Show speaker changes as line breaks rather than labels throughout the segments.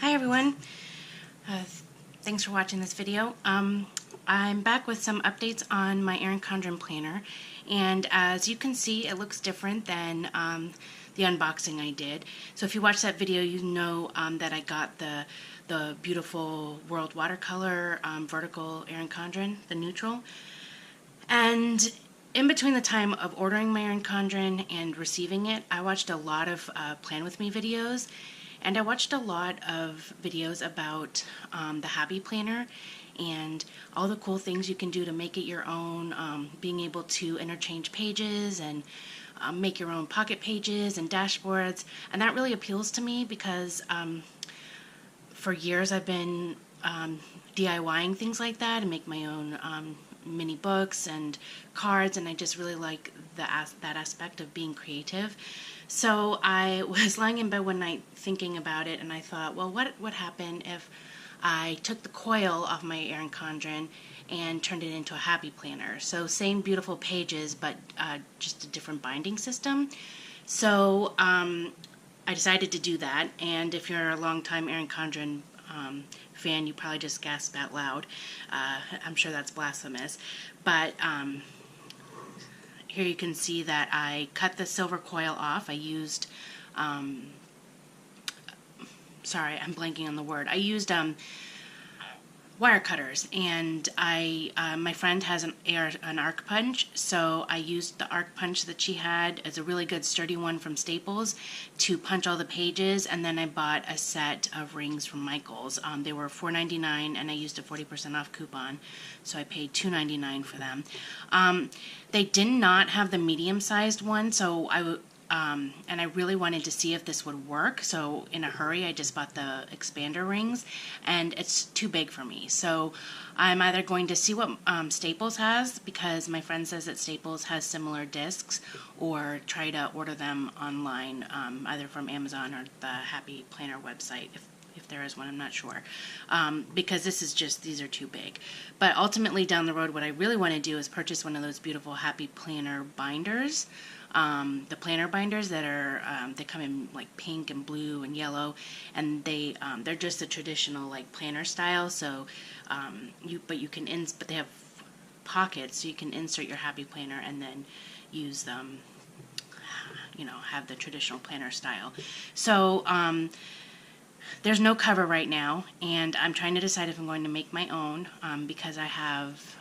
Hi everyone, uh, thanks for watching this video. I'm back with some updates on my Erin Condren planner, and as you can see it looks different than the unboxing I did. So if you watched that video you know that I got the beautiful World Watercolor vertical Erin Condren, the neutral. And in between the time of ordering my Erin Condren and receiving it, I watched a lot of Plan With Me videos, and I watched a lot of videos about the Happy Planner and all the cool things you can do to make it your own, being able to interchange pages and make your own pocket pages and dashboards. And that really appeals to me because for years I've been DIYing things like that and make my own mini books and cards, and I just really like that aspect of being creative. So I was lying in bed one night thinking about it, and I thought, well, what would happen if I took the coil off my Erin Condren and turned it into a Happy Planner? So same beautiful pages, but just a different binding system. So I decided to do that, and if you're a longtime Erin Condren fan, you probably just gasped out loud. I'm sure that's blasphemous, but here you can see that I cut the silver coil off. I used, sorry, I'm blanking on the word. I used wire cutters, and my friend has an arc punch, so I used the arc punch that she had. It's a really good sturdy one from Staples to punch all the pages, and then I bought a set of rings from Michaels. They were $4.99 and I used a 40% off coupon, so I paid $2.99 for them. They did not have the medium-sized one, so and I really wanted to see if this would work, so in a hurry I just bought the expander rings, and it's too big for me. So I'm either going to see what Staples has, because my friend says that Staples has similar discs, or try to order them online, either from Amazon or the Happy Planner website, if there is one, I'm not sure, because these are too big. But ultimately down the road what I really want to do is purchase one of those beautiful Happy Planner binders. The planner binders that are they come in like pink and blue and yellow, and they're just the traditional like planner style. So but they have pockets, so you can insert your Happy Planner and then use them. Have the traditional planner style. So there's no cover right now, and I'm trying to decide if I'm going to make my own because I have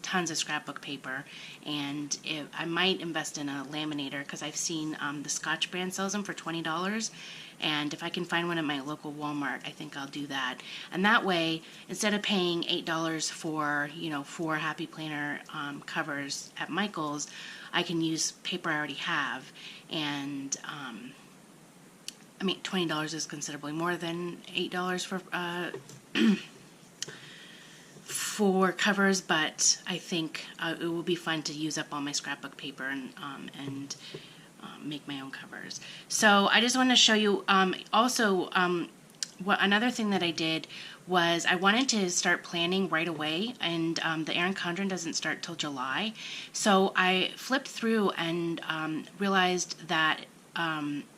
tons of scrapbook paper, and I might invest in a laminator, because I've seen the Scotch brand sells them for $20, and if I can find one at my local Walmart, I think I'll do that. And that way, instead of paying $8 for 4 Happy Planner covers at Michaels, I can use paper I already have. And I mean, $20 is considerably more than $8 for covers, but I think it will be fun to use up all my scrapbook paper and make my own covers. So I just want to show you another thing that I did was I wanted to start planning right away, and the Erin Condren doesn't start till July. So I flipped through and realized that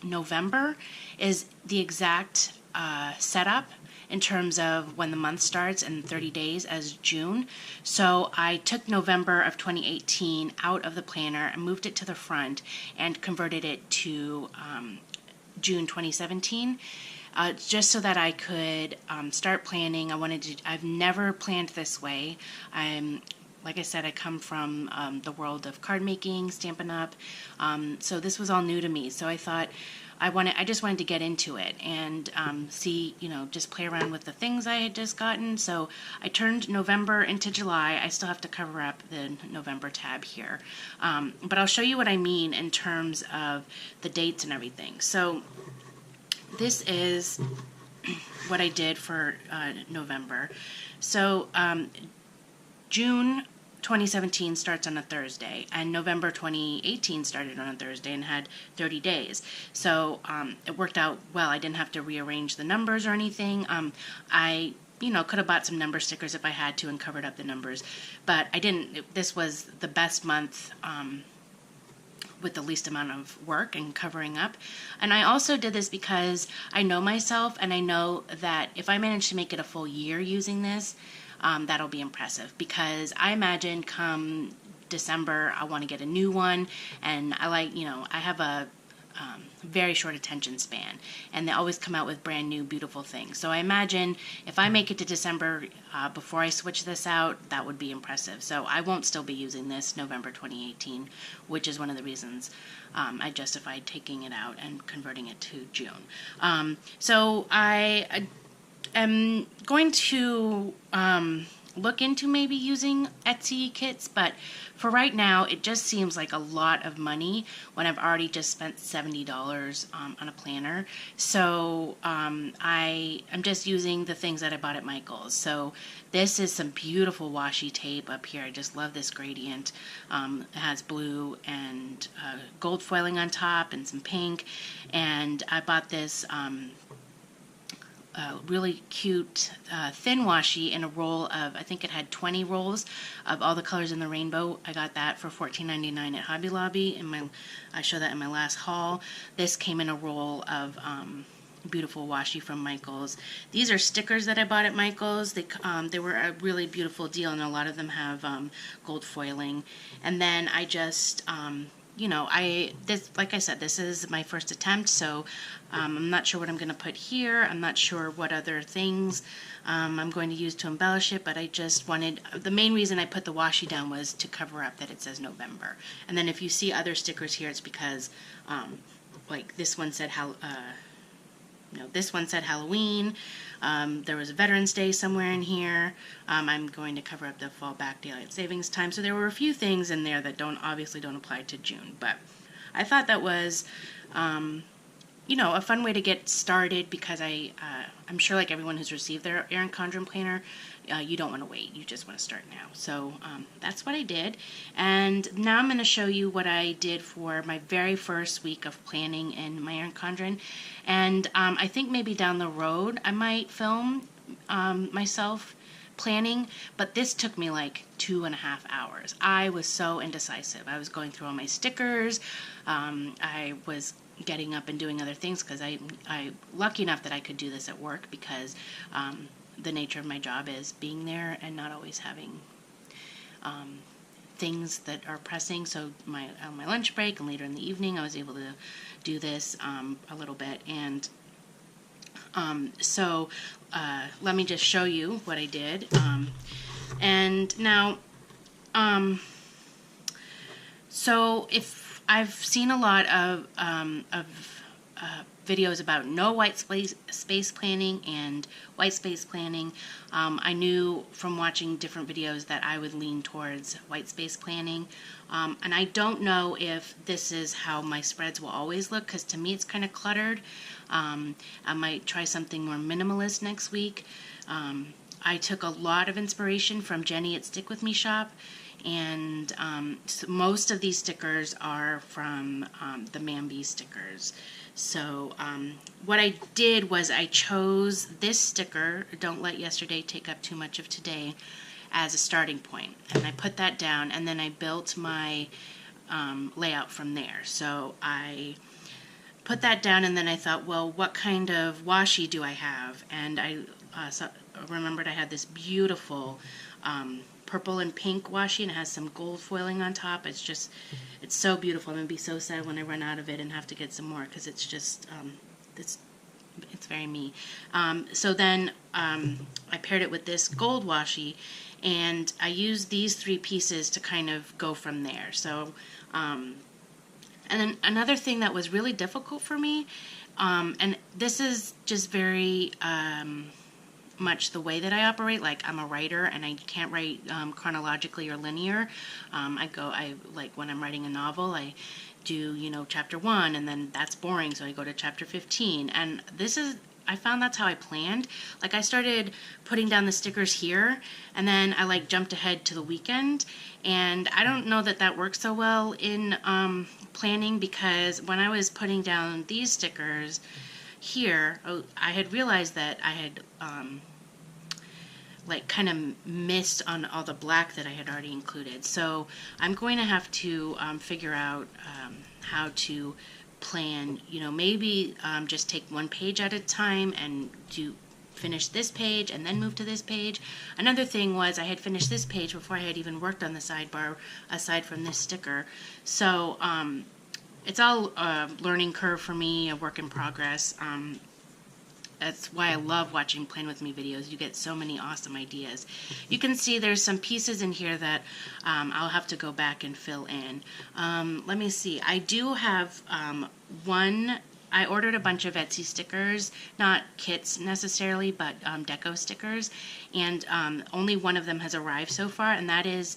November is the exact setup in terms of when the month starts and 30 days as June. So I took November of 2018 out of the planner and moved it to the front and converted it to June 2017. Just so that I could start planning. I've never planned this way. Like I said, I come from the world of card making, Stampin' Up, so this was all new to me. So I thought I just wanted to get into it and see, just play around with the things I had just gotten. So I turned November into July. I still have to cover up the November tab here, but I'll show you what I mean in terms of the dates and everything. So this is what I did for November. So June 2017 starts on a Thursday, and November 2018 started on a Thursday and had 30 days. So it worked out well. I didn't have to rearrange the numbers or anything. I could have bought some number stickers if I had to and covered up the numbers, but I didn't. This was the best month with the least amount of work and covering up. And I also did this because I know myself, and I know that if I manage to make it a full year using this, that'll be impressive, because I imagine come December I want to get a new one, and I have a very short attention span, and they always come out with brand new beautiful things. So I imagine if I make it to December before I switch this out, that would be impressive. So I won't still be using this November 2018, which is one of the reasons I justified taking it out and converting it to June. So I am going to look into maybe using Etsy kits, but for right now it just seems like a lot of money when I've already just spent $70 on a planner. So I am just using the things that I bought at Michael's. So this is some beautiful washi tape up here. I just love this gradient. It has blue and gold foiling on top and some pink, and I bought this really cute thin washi in a roll of, I think it had 20 rolls of all the colors in the rainbow. I got that for $14.99 at Hobby Lobby. I show that in my last haul. This came in a roll of beautiful washi from Michael's. These are stickers that I bought at Michael's. They were a really beautiful deal, and a lot of them have gold foiling. And then I just like I said, this is my first attempt, so I'm not sure what I'm going to put here. I'm not sure what other things I'm going to use to embellish it, but I just wanted, the main reason I put the washi down was to cover up that it says November. And then if you see other stickers here, it's because, like this one said Halloween. There was a Veterans Day somewhere in here. I'm going to cover up the fall back daylight savings time. So there were a few things in there that obviously don't apply to June. But I thought that was, a fun way to get started, because I'm sure, like everyone who's received their Erin Condren planner, you don't want to wait. You just want to start now. So that's what I did. And now I'm going to show you what I did for my very first week of planning in my Erin Condren. And I think maybe down the road I might film myself planning, but this took me like 2.5 hours. I was so indecisive. I was going through all my stickers. I was getting up and doing other things, because I lucky enough that I could do this at work, because the nature of my job is being there and not always having things that are pressing. So on my lunch break and later in the evening, I was able to do this a little bit. And so let me just show you what I did. And now, so if I've seen a lot of videos about no white space planning and white space planning. I knew from watching different videos that I would lean towards white space planning. And I don't know if this is how my spreads will always look, because to me it's kind of cluttered. I might try something more minimalist next week. I took a lot of inspiration from Jenny at Stick With Me Shop, and so most of these stickers are from the Mambi stickers. So what I did was I chose this sticker, Don't Let Yesterday Take Up Too Much of Today, as a starting point. And I put that down, and then I built my layout from there. So I put that down, and then I thought, well, what kind of washi do I have? And I remembered I had this beautiful purple and pink washi, and it has some gold foiling on top. It's so beautiful. I'm going to be so sad when I run out of it and have to get some more, because it's just, it's very me. So then I paired it with this gold washi, and I used these 3 pieces to kind of go from there. So, and then another thing that was really difficult for me, and this is just very much the way that I operate. Like, I'm a writer, and I can't write chronologically or linear. Like when I'm writing a novel, I do, chapter 1, and then that's boring, so I go to chapter 15. And I found that's how I planned. Like, I started putting down the stickers here, and then I jumped ahead to the weekend. And I don't know that that works so well in planning, because when I was putting down these stickers here, I had realized that I had like kind of missed on all the black that I had already included. So I'm going to have to figure out how to plan, maybe just take one page at a time and finish this page and then move to this page. Another thing was I had finished this page before I had even worked on the sidebar, aside from this sticker. So it's all a learning curve for me, a work in progress. That's why I love watching Plan With Me videos. You get so many awesome ideas. You can see there's some pieces in here that I'll have to go back and fill in. Let me see. I do have I ordered a bunch of Etsy stickers, not kits necessarily, but deco stickers, and only one of them has arrived so far, and that is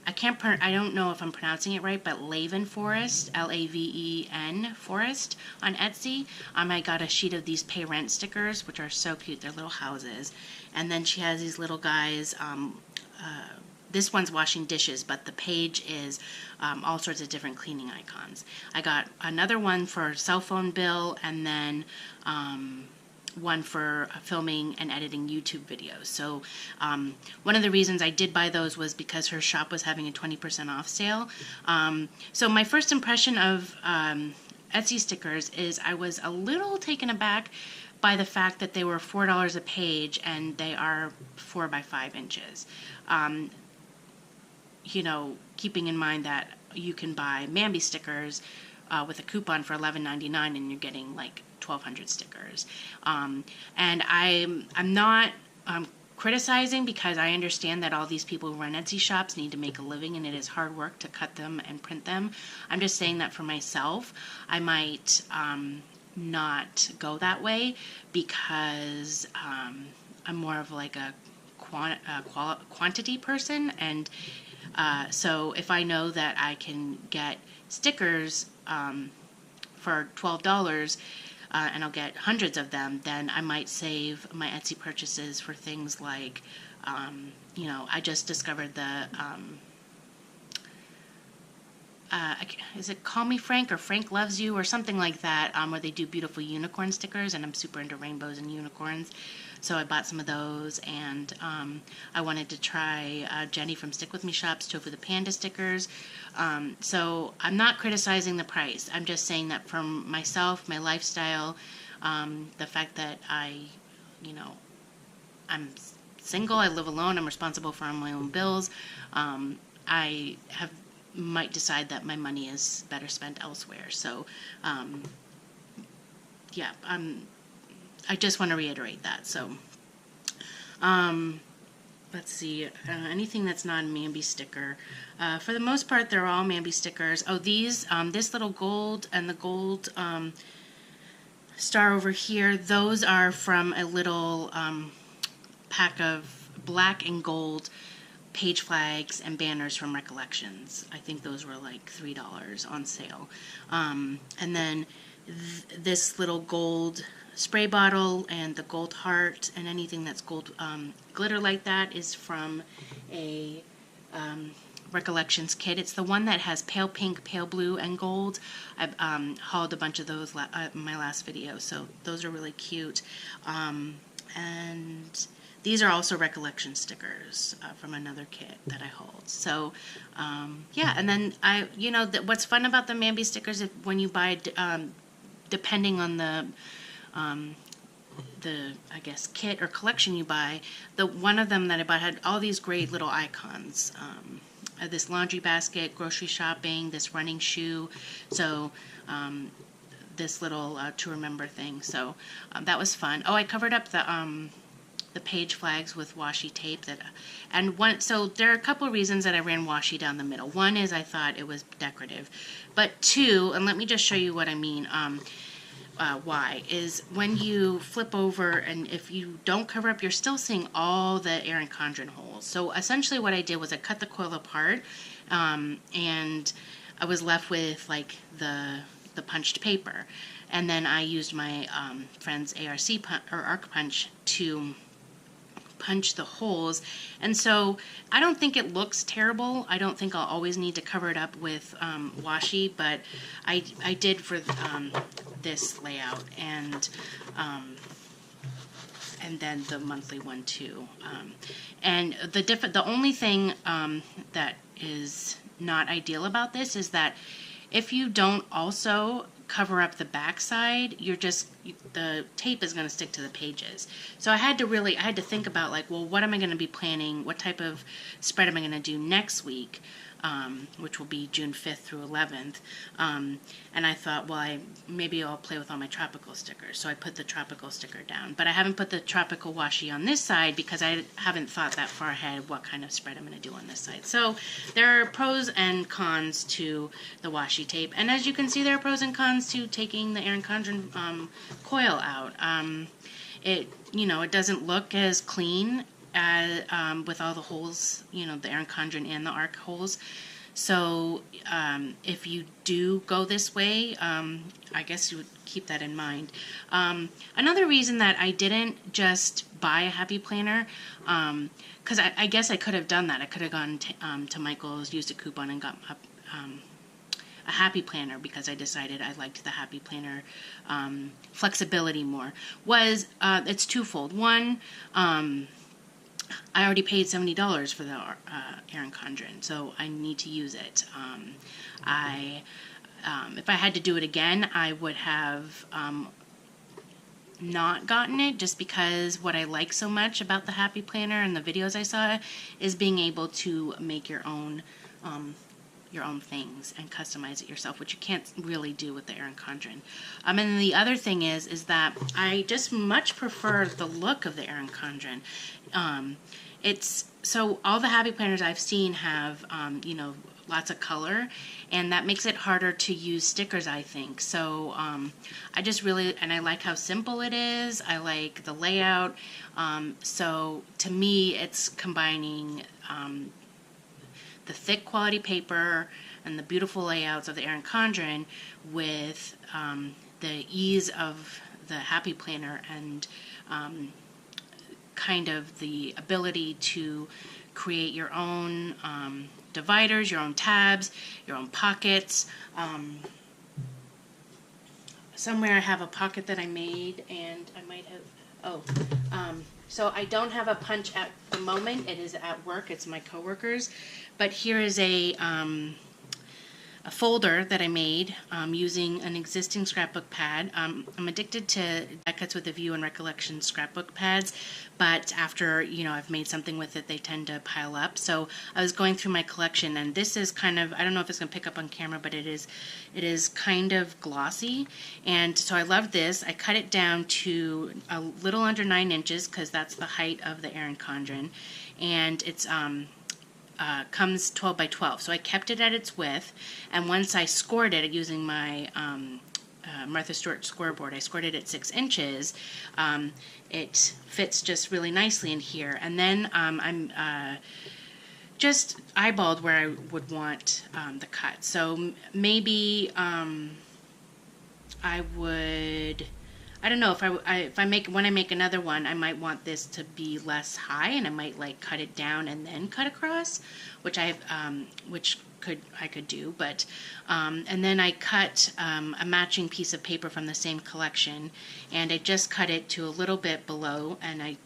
I don't know if I'm pronouncing it right, but Laven Forest, Laven Forest on Etsy. I got a sheet of these pay rent stickers, which are so cute. They're little houses. And then she has these little guys. This one's washing dishes, but the page is all sorts of different cleaning icons. I got another one for cell phone bill, and then one for filming and editing YouTube videos. So one of the reasons I did buy those was because her shop was having a 20% off sale. So my first impression of Etsy stickers is I was a little taken aback by the fact that they were $4 a page and they are 4 by 5 inches. Keeping in mind that you can buy Mambi stickers with a coupon for $11.99 and you're getting like 1,200 stickers. And I'm not criticizing, because I understand that all these people who run Etsy shops need to make a living and it is hard work to cut them and print them. I'm just saying that for myself, I might not go that way, because I'm more of like a quantity person, and so if I know that I can get stickers for $12 and I'll get hundreds of them, then I might save my Etsy purchases for things like, I just discovered the, is it Call Me Frank or Frank Loves You or something like that, where they do beautiful unicorn stickers, and I'm super into rainbows and unicorns. So I bought some of those, and I wanted to try Jenny from Stick With Me Shop's Tofu the Panda stickers. So I'm not criticizing the price. I'm just saying that from myself, my lifestyle, the fact that I'm single, I live alone, I'm responsible for my own bills, I might decide that my money is better spent elsewhere. So yeah, I just want to reiterate that. So, let's see, anything that's not a Mambi sticker. For the most part, they're all Mambi stickers. Oh, these, this little gold and the gold star over here, those are from a little pack of black and gold page flags and banners from Recollections. I think those were like $3 on sale. And then this little gold spray bottle and the gold heart and anything that's gold glitter like that is from a Recollections kit. It's the one that has pale pink, pale blue, and gold. I've hauled a bunch of those in my last video, so those are really cute. And these are also Recollection stickers from another kit that I hold. So, yeah, and then what's fun about the Mambi stickers, if when you buy, depending on the I guess kit or collection you buy, one of them that I bought had all these great little icons. This laundry basket, grocery shopping, this running shoe, so this little to remember thing. So that was fun. Oh, I covered up the page flags with washi tape so there are a couple of reasons that I ran washi down the middle. One is I thought it was decorative, but two, and let me just show you what I mean. Why is when you flip over, and if you don't cover up, you're still seeing all the Erin Condren holes. So essentially what I did was I cut the coil apart, and I was left with like the punched paper, and then I used my friend's arc punch to punch the holes. And so I don't think it looks terrible. I don't think I'll always need to cover it up with washi, but I did for this layout. And and then the monthly one too. And the only thing that is not ideal about this is that if you don't also cover up the back side, the tape is going to stick to the pages. So I had to think about, like, well, what am I going to be planning? What type of spread am I going to do next week? Which will be June 5th through 11th. And I thought, well, maybe I'll play with all my tropical stickers. So I put the tropical sticker down. But I haven't put the tropical washi on this side because I haven't thought that far ahead what kind of spread I'm going to do on this side. So there are pros and cons to the washi tape. And as you can see, there are pros and cons to taking the Erin Condren coil out. It doesn't look as clean with all the holes, the Erin Condren and the arc holes. So if you do go this way, I guess you would keep that in mind. Another reason that I didn't just buy a happy planner, because I guess I could have done that. I could have gone to Michael's, used a coupon, and got a happy planner because I decided I liked the happy planner flexibility more. It's twofold. One, I already paid $70 for the Erin Condren, so I need to use it. If I had to do it again, I would have not gotten it, just because what I like so much about the happy planner and the videos I saw is being able to make your own things and customize it yourself, which you can't really do with the Erin Condren. And then the other thing is that I just much prefer the look of the Erin Condren. So all the happy planners I've seen have lots of color, and that makes it harder to use stickers, I think. So I just and I like how simple it is. I like the layout. So to me, it's combining the thick quality paper and the beautiful layouts of the Erin Condren with the ease of the happy planner and kind of the ability to create your own dividers, your own tabs, your own pockets. Somewhere I have a pocket that I made, and I might have, so I don't have a punch at the moment. It is at work. It's my coworkers. But here is a folder that I made using an existing scrapbook pad. I'm addicted to Die Cuts with a View and Recollection scrapbook pads, but after I've made something with it, they tend to pile up. So I was going through my collection, and this is kind of, I don't know if it's going to pick up on camera, but it is kind of glossy, and so I love this. I cut it down to a little under 9 inches because that's the height of the Erin Condren, and it's comes 12 by 12. So I kept it at its width, and once I scored it using my Martha Stewart score board, I scored it at 6 inches. It fits just really nicely in here. And then I'm just eyeballed where I would want the cut. So maybe I would, I don't know, when I make another one, I might want this to be less high, and I might like cut it down and then cut across, which I could do. But and then I cut a matching piece of paper from the same collection, and I just cut it to a little bit below, and I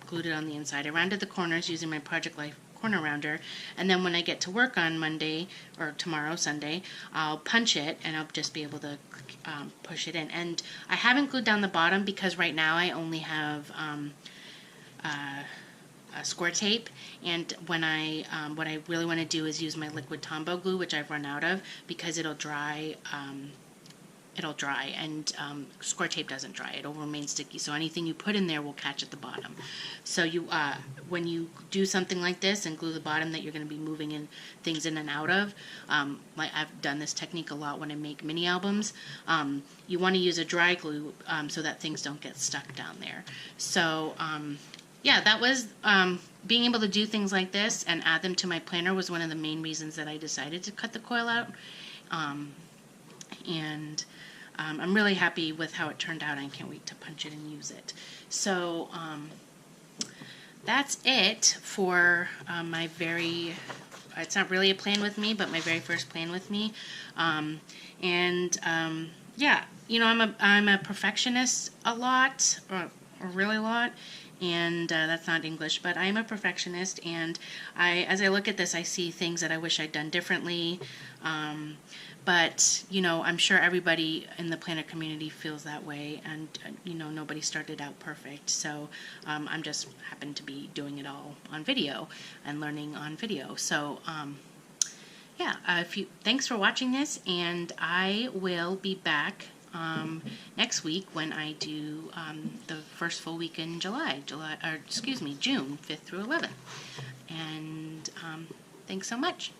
glued it on the inside. I rounded the corners using my Project Life corner rounder, and then when I get to work on Monday or tomorrow, Sunday, I'll punch it, and I'll just be able to push it in. And I haven't glued down the bottom because right now I only have a score tape, and when what I really want to do is use my liquid Tombow glue, which I've run out of, because it'll dry. And score tape doesn't dry. It'll remain sticky, so anything you put in there will catch at the bottom. So when you do something like this and glue the bottom that you're going to be moving things in and out of, like I've done this technique a lot when I make mini albums, you want to use a dry glue so that things don't get stuck down there. So yeah, that was being able to do things like this and add them to my planner was one of the main reasons that I decided to cut the coil out. And I'm really happy with how it turned out. I can't wait to punch it and use it. So that's it for my it's not really a plan with me, but my very first plan with me. Yeah, I'm a perfectionist a lot. really a lot, and that's not English, but I am a perfectionist, and as I look at this, I see things that I wish I'd done differently. But, I'm sure everybody in the planner community feels that way, and, nobody started out perfect. So I'm just happen to be doing it all on video and learning on video. So, yeah, thanks for watching this, and I will be back next week when I do the first full week in June 5th through 11th. And thanks so much.